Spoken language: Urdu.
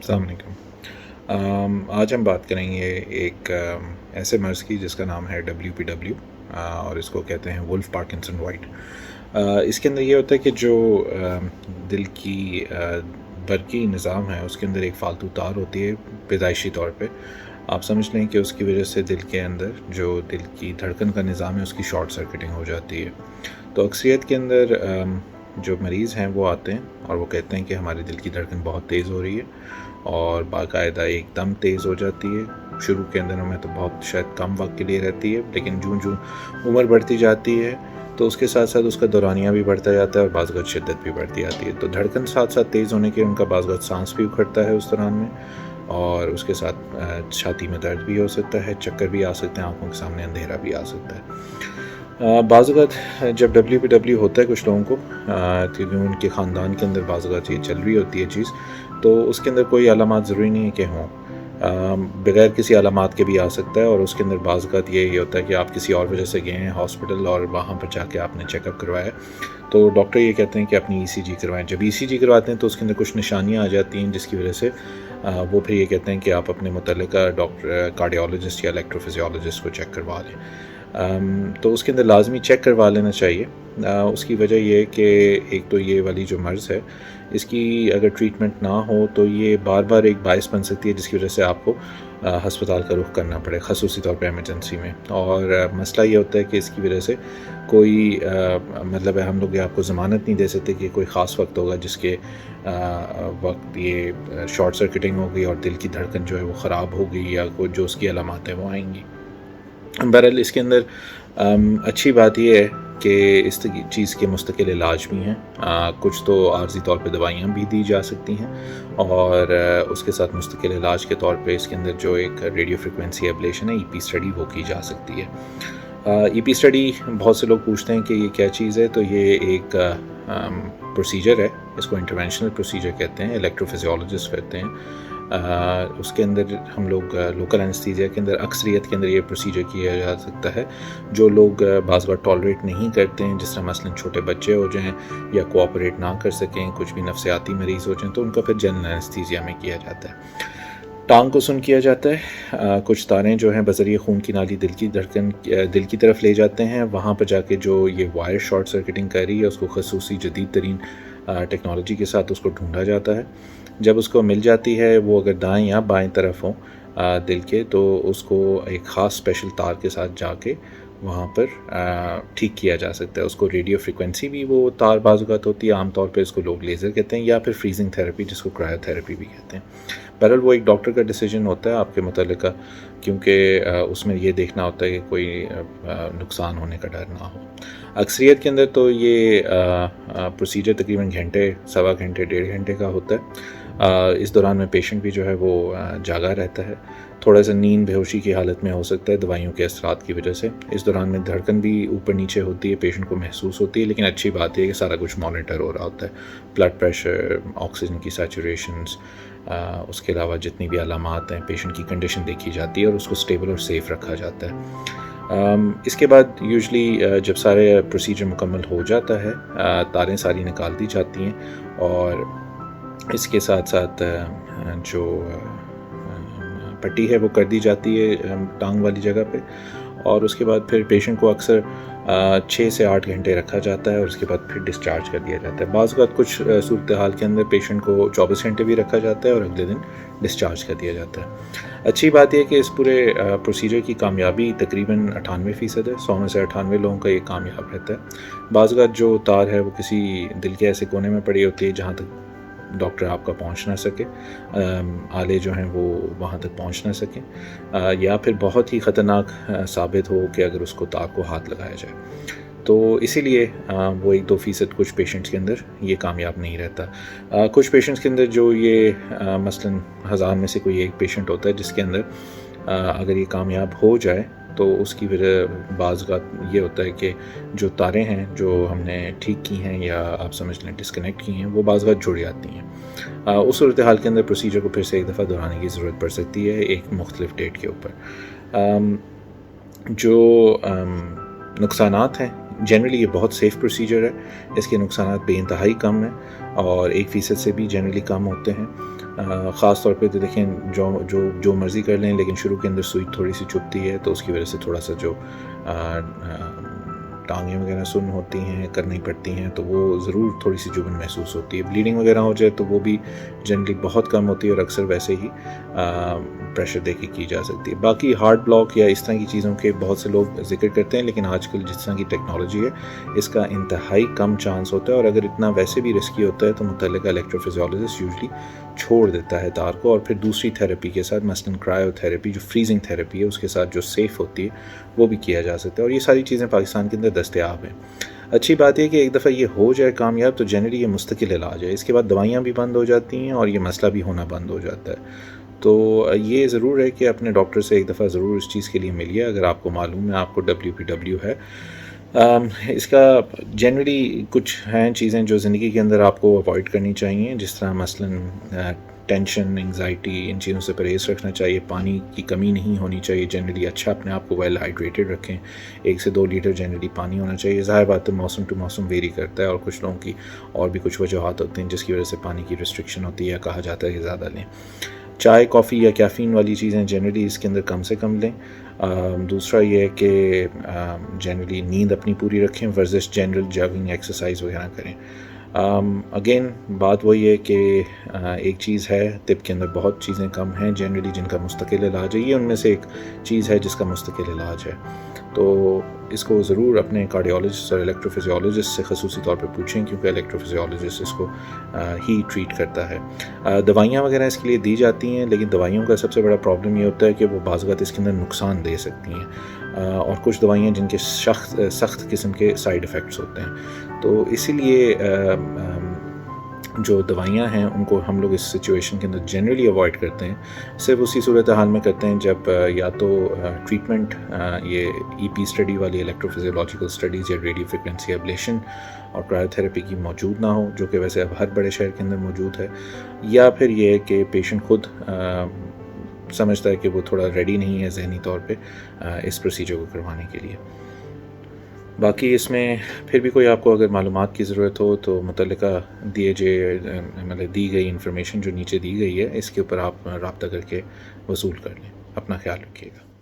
السلام علیکم۔ آج ہم بات کریں گے ایک ایسے مرض کی جس کا نام ہے WPW، اور اس کو کہتے ہیں وولف پارکنسن وائٹ۔ اس کے اندر یہ ہوتا ہے کہ جو دل کی برقی نظام ہے اس کے اندر ایک فالتو تار ہوتی ہے پیدائشی طور پہ۔ آپ سمجھ لیں کہ اس کی وجہ سے دل کے اندر جو دل کی دھڑکن کا نظام ہے اس کی شارٹ سرکٹنگ ہو جاتی ہے۔ تو اکثریت کے اندر جو مریض ہیں وہ آتے ہیں اور وہ کہتے ہیں کہ ہماری دل کی دھڑکن بہت تیز ہو رہی ہے، اور باقاعدہ ایک دم تیز ہو جاتی ہے۔ شروع کے اندروں میں تو بہت شاید کم وقت کے لیے رہتی ہے، لیکن جوں عمر بڑھتی جاتی ہے تو اس کے ساتھ ساتھ اس کا دورانیہ بھی بڑھتا جاتا ہے اور بعض اوقات شدت بھی بڑھتی جاتی ہے۔ تو دھڑکن ساتھ ساتھ تیز ہونے کے ان کا بعض اوقات سانس بھی اکھڑتا ہے اس دوران میں، اور اس کے ساتھ چھاتی میں درد بھی ہو سکتا ہے، چکر بھی آ سکتے ہیں، آنکھوں کے سامنے اندھیرا بھی آ سکتا ہے۔ بعض اوقات جب WPW ہوتا ہے کچھ لوگوں کو، کیونکہ ان کے خاندان کے اندر بعض اوقات یہ چل رہی ہوتی ہے چیز، تو اس کے اندر کوئی علامات ضروری نہیں ہے کہ ہوں، بغیر کسی علامات کے بھی آ سکتا ہے۔ اور اس کے اندر بعض اوقات یہ ہوتا ہے کہ آپ کسی اور وجہ سے گئے ہیں ہاسپٹل اور وہاں پر جا کے آپ نے چیک اپ کروایا، تو ڈاکٹر یہ کہتے ہیں کہ اپنی ECG کروائیں۔ جب ECG کرواتے ہیں تو اس کے اندر کچھ نشانیاں آ جاتی ہیں جس کی وجہ سے وہ پھر یہ کہتے ہیں کہ آپ اپنے متعلقہ ڈاکٹر کارڈیالوجسٹ یا الیکٹرو فزیولوجسٹ کو چیک کروا لیں۔ تو اس کے اندر لازمی چیک کروا لینا چاہیے۔ اس کی وجہ یہ ہے کہ ایک تو یہ والی جو مرض ہے اس کی اگر ٹریٹمنٹ نہ ہو تو یہ بار بار ایک باعث بن سکتی ہے جس کی وجہ سے آپ کو ہسپتال کا رخ کرنا پڑے، خصوصی طور پہ ایمرجنسی میں۔ اور مسئلہ یہ ہوتا ہے کہ اس کی وجہ سے کوئی مطلب ہے ہم لوگ آپ کو ضمانت نہیں دے سکتے کہ کوئی خاص وقت ہوگا جس کے وقت یہ شارٹ سرکٹنگ ہوگی اور دل کی دھڑکن جو ہے وہ خراب ہوگی، یا کوئی جو اس کی علامات ہیں وہ آئیں گی۔ بہرحال اس کے اندر اچھی بات یہ ہے کہ اس چیز کے مستقل علاج بھی ہیں، کچھ تو عارضی طور پہ دوائیاں بھی دی جا سکتی ہیں، اور اس کے ساتھ مستقل علاج کے طور پہ اس کے اندر جو ایک ریڈیو فریکوینسی ایبلیشن ہے EP اسٹڈی وہ کی جا سکتی ہے۔ EP اسٹڈی بہت سے لوگ پوچھتے ہیں کہ یہ کیا چیز ہے، تو یہ ایک پروسیجر ہے، اس کو انٹرونشنل پروسیجر کہتے ہیں، الیکٹرو فزیولوجسٹ کہتے ہیں۔ اس کے اندر ہم لوگ لوکل انستھیزیا کے اندر اکثریت کے اندر یہ پروسیجر کیا جا سکتا ہے۔ جو لوگ بعض بار ٹالریٹ نہیں کرتے ہیں، جس طرح مثلاً چھوٹے بچے ہو جائیں یا کوآپریٹ نہ کر سکیں، کچھ بھی نفسیاتی مریض ہو جائیں، تو ان کا پھر جنرل انستھیزیا میں کیا جاتا ہے۔ ٹانگ کو سن کیا جاتا ہے، کچھ تاریں جو ہیں بذریعہ خون کی نالی دل کی طرف لے جاتے ہیں، وہاں پر جا کے جو یہ وائر شارٹ سرکٹنگ کر رہی ہے اس کو خصوصی جدید ترین ٹیکنالوجی کے ساتھ اس کو ڈھونڈا جاتا ہے۔ جب اس کو مل جاتی ہے، وہ اگر دائیں یا بائیں طرف ہوں دل کے، تو اس کو ایک خاص اسپیشل تار کے ساتھ جا کے وہاں پر ٹھیک کیا جا سکتا ہے۔ اس کو ریڈیو فریکوینسی بھی وہ تار بعض اوقات ہوتی ہے، عام طور پہ اس کو لوگ لیزر کہتے ہیں، یا پھر فریزنگ تھیراپی جس کو کرائیو تھیراپی بھی کہتے ہیں۔ بہرحال وہ ایک ڈاکٹر کا ڈیسیجن ہوتا ہے آپ کے متعلقہ، کیونکہ اس میں یہ دیکھنا ہوتا ہے کہ کوئی نقصان ہونے کا ڈر نہ ہو۔ اکثریت کے اندر تو یہ پروسیجر تقریباً گھنٹے، سوا گھنٹے، 1.5 گھنٹے کا ہوتا ہے۔ اس دوران میں پیشنٹ بھی جو ہے وہ جاگا رہتا ہے، تھوڑا سا نیند بے ہوشی کی حالت میں ہو سکتا ہے دوائیوں کے اثرات کی وجہ سے۔ اس دوران میں دھڑکن بھی اوپر نیچے ہوتی ہے، پیشنٹ کو محسوس ہوتی ہے، لیکن اچھی بات یہ ہے کہ سارا کچھ مانیٹر ہو رہا ہوتا ہے، بلڈ پریشر، آکسیجن کی سیچوریشنز، اس کے علاوہ جتنی بھی علامات ہیں، پیشنٹ کی کنڈیشن دیکھی جاتی ہے اور اس کو سٹیبل اور سیف رکھا جاتا ہے۔ اس کے بعد یوزلی جب سارے پروسیجر مکمل ہو جاتا ہے، تاریں ساری نکال دی جاتی ہیں، اور اس کے ساتھ ساتھ جو پٹی ہے وہ کر دی جاتی ہے ٹانگ والی جگہ پہ، اور اس کے بعد پھر پیشنٹ کو اکثر 6 سے 8 گھنٹے رکھا جاتا ہے، اور اس کے بعد پھر ڈسچارج کر دیا جاتا ہے۔ بعض اوقات کچھ صورتحال کے اندر پیشنٹ کو 24 گھنٹے بھی رکھا جاتا ہے اور اگلے دن ڈسچارج کر دیا جاتا ہے۔ اچھی بات یہ کہ اس پورے پروسیجر کی کامیابی تقریباً 98% ہے، 100 میں سے 98 لوگوں کا یہ کامیاب رہتا ہے۔ بعض اوقات جو تار ہے وہ کسی دل کے ایسے کونے میں پڑی ہوتی ہے جہاں تک ڈاکٹر آپ کا پہنچ نہ سکے، آلے جو ہیں وہ وہاں تک پہنچ نہ سکیں، یا پھر بہت ہی خطرناک ثابت ہو کہ اگر اس کو تار کو ہاتھ لگایا جائے، تو اسی لیے وہ 1-2% کچھ پیشنٹس کے اندر یہ کامیاب نہیں رہتا۔ کچھ پیشنٹس کے اندر جو یہ مثلاً 1000 میں سے کوئی ایک پیشنٹ ہوتا ہے جس کے اندر اگر یہ کامیاب ہو جائے تو اس کی وجہ بعض اوقات یہ ہوتا ہے کہ جو تاریں ہیں جو ہم نے ٹھیک کی ہیں یا آپ سمجھ لیں ڈسکنیکٹ کی ہیں، وہ بعض اوقات جڑ جاتی ہیں۔ اس صورتحال کے اندر پروسیجر کو پھر سے ایک دفعہ دہرانے کی ضرورت پڑ سکتی ہے ایک مختلف ڈیٹ کے اوپر۔ جو نقصانات ہیں، جنرلی یہ بہت سیف پروسیجر ہے، اس کے نقصانات بے انتہائی کم ہیں اور 1% سے بھی جنرلی کم ہوتے ہیں۔ خاص طور پہ تو دیکھیں جو مرضی کر لیں، لیکن شروع کے اندر سوئی تھوڑی سی چبھتی ہے، تو اس کی وجہ سے تھوڑا سا جو ٹانگیں وغیرہ سن ہوتی ہیں، کرنی پڑتی ہیں، تو وہ ضرور تھوڑی سی چبھن محسوس ہوتی ہے۔ بلیڈنگ وغیرہ ہو جائے تو وہ بھی جنرلی بہت کم ہوتی ہے اور اکثر ویسے ہی پریشر دے کے کی جا سکتی ہے۔ باقی ہارٹ بلاک یا اس طرح کی چیزوں کے بہت سے لوگ ذکر کرتے ہیں، لیکن آج کل جس طرح کی ٹیکنالوجی ہے اس کا انتہائی کم چانس ہوتا ہے، اور اگر اتنا ویسے بھی رسکی ہوتا ہے تو متعلقہ الیکٹرو فزیولوجسٹ یوزلی چھوڑ دیتا ہے تار کو، اور پھر دوسری تھیراپی کے ساتھ، مثلاً کرائیو تھیراپی جو فریزنگ تھیراپی ہے اس کے ساتھ جو سیف ہوتی ہے وہ بھی کیا جا سکتا ہے، اور یہ ساری چیزیں پاکستان کے اندر دستیاب ہیں۔ اچھی بات یہ کہ ایک دفعہ یہ ہو جائے کامیاب تو جنرلی یہ مستقل علاج ہے، اس کے بعد دوائیاں بھی بند ہو جاتی ہیں اور یہ مسئلہ بھی ہونا بند ہو جاتا ہے۔ تو یہ ضرور ہے کہ اپنے ڈاکٹر سے ایک دفعہ ضرور اس چیز کے لیے ملیے اگر آپ کو معلوم ہے آپ کو WPW ہے۔ اس کا جنرلی کچھ ہیں چیزیں جو زندگی کے اندر آپ کو اوائڈ کرنی چاہیے، جس طرح مثلاً ٹینشن، انگزائٹی، ان چیزوں سے پرہیز رکھنا چاہیے، پانی کی کمی نہیں ہونی چاہیے، جنرلی اچھا اپنے آپ کو ویل ہائیڈریٹڈ رکھیں، 1 سے 2 لیٹر جنرلی پانی ہونا چاہیے۔ ظاہر بات ہے موسم ٹو موسم ویری کرتا ہے، اور کچھ لوگوں کی اور بھی کچھ وجوہات ہوتے ہیں جس کی وجہ سے پانی کی ریسٹرکشن ہوتی ہے یا کہا جاتا ہے کہ زیادہ لیں۔ چائے، کافی یا کیفین والی چیزیں جنرلی اس کے اندر کم سے کم لیں۔ دوسرا یہ ہے کہ جنرلی نیند اپنی پوری رکھیں، ورزش، جنرل جاگنگ، ایکسرسائز وغیرہ کریں۔ اگین بات وہی ہے کہ ایک چیز ہے طب کے اندر بہت چیزیں کم ہیں جنرلی جن کا مستقل علاج ہے، یہ ان میں سے ایک چیز ہے جس کا مستقل علاج ہے، تو اس کو ضرور اپنے کارڈیولوجسٹ اور الیکٹرو فزیولوجسٹ سے خصوصی طور پہ پوچھیں، کیونکہ الیکٹرو فزیولوجسٹ اس کو ہی ٹریٹ کرتا ہے۔ دوائیاں وغیرہ اس کے لیے دی جاتی ہیں، لیکن دوائیوں کا سب سے بڑا پرابلم یہ ہوتا ہے کہ وہ بعض اوقات اس کے اندر نقصان دے سکتی ہیں، اور کچھ دوائیاں جن کے سخت قسم کے سائیڈ افیکٹس ہوتے ہیں، تو اسی لیے جو دوائیاں ہیں ان کو ہم لوگ اس سچویشن کے اندر جنرلی اوائڈ کرتے ہیں، صرف اسی صورتحال میں کرتے ہیں جب یا تو ٹریٹمنٹ یہ EP اسٹڈی والی الیکٹرو فزیولوجیکل اسٹڈیز یا ریڈیو فریکوینسی ایبلیشن اور کرائیو تھیراپی کی موجود نہ ہو، جو کہ ویسے اب ہر بڑے شہر کے اندر موجود ہے، یا پھر یہ ہے کہ پیشنٹ خود سمجھتا ہے کہ وہ تھوڑا ریڈی نہیں ہے ذہنی طور پہ اس پروسیجر کو کروانے کے لیے۔ باقی اس میں پھر بھی کوئی آپ کو اگر معلومات کی ضرورت ہو تو متعلقہ دی گئی انفارمیشن جو نیچے دی گئی ہے اس کے اوپر آپ رابطہ کر کے وصول کر لیں۔ اپنا خیال رکھیے گا۔